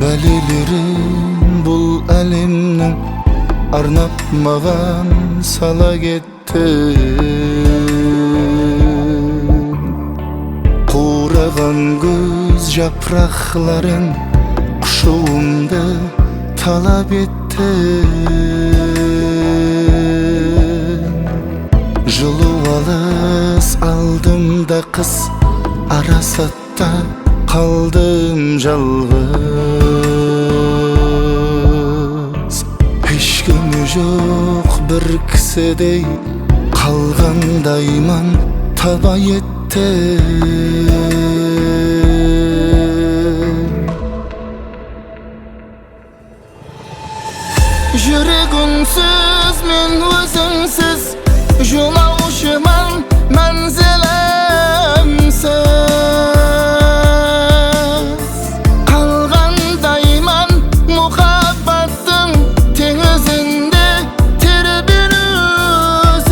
Бәлелерін бұл әлемнің арнап маған сала кетті. Қураған көз жапырақларын құшуымды талап етті. Жылу алыс алдымда қыс, арасатта қалдым жалғыз. Ешкімі жоқ бір кісідей қалғандай иман таба етті. Жүрегіңсіз мен өзіңсіз жолаушымын, мәнзілімсіз. Қалғандаймын мұхаббаттың теңізінде тербелусіз.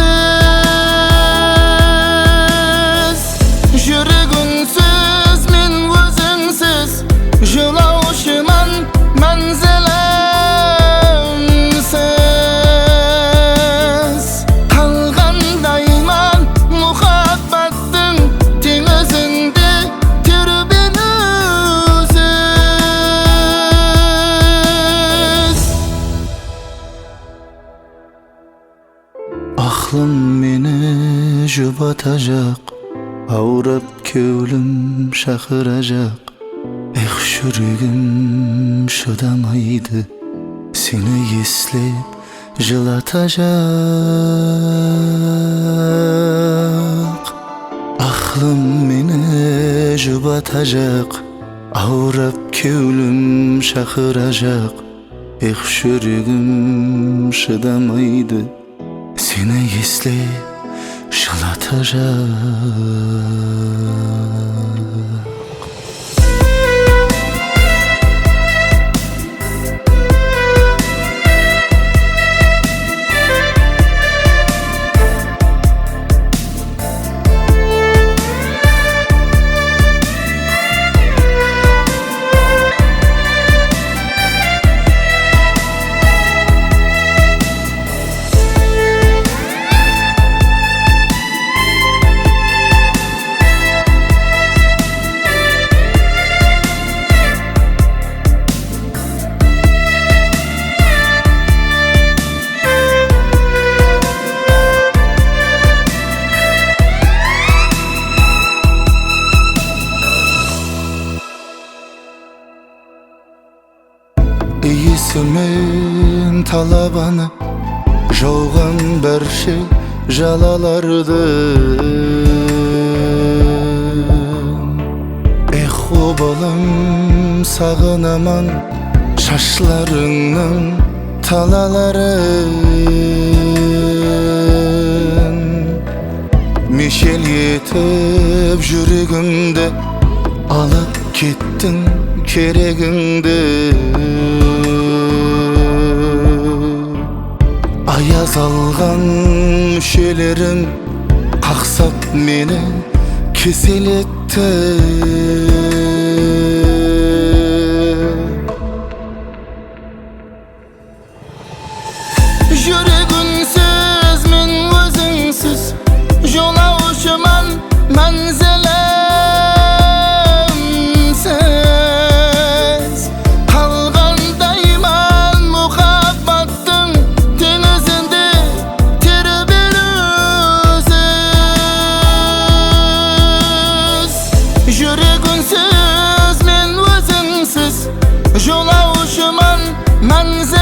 Жүрегіңсіз мен өзіңсіз жолаушымын, мәнзілімсіз. Ақлым мені жұбатажақ, ауырып кеулім шақырajақ. Эх, жүрегім шыдамайды, сені еслеп жылатажақ. Ақлым мені жұбатажақ, ауырып кеулім шақырajақ. Эх, жүрегім шыдамайды, seni eslep жылатажақ. Иісімен талабаны жауған бәрше жалаларды. Эх, обалым сағынаман шашларыңның талаларын. Мешел етіп жүрегімді алып кеттің керегіңді. Аяз алған мүшелерім қақсап мені кеселетті. Жүрегіңсіз мен өзіңсіз жолаушымын, мәнзілімсіз. Қалғандаймын мұхаббаттың теңізінде тербелусіз. Жүрегіңсіз мен өзіңсіз жолаушымын, мәнзілімсіз.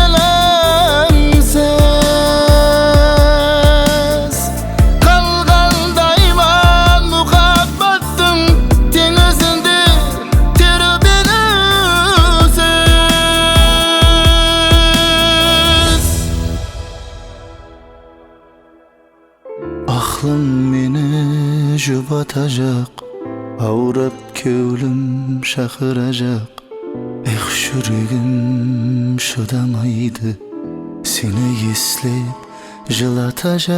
Қалғандаймын мұхаббаттың теңізінде тербелусіз. Ақлым мені жұбатажақ, ауырып кеулім шақырajақ. Эх, жүрегім шыдамайды, seni eslep жылатажақ.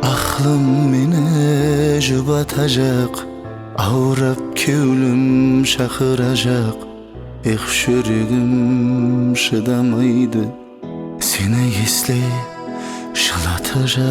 Ақлым мені жұбатажақ, Avrap kevlim şakıracak. Şürügüm şıdamaydı. Seni gizli şılatacak.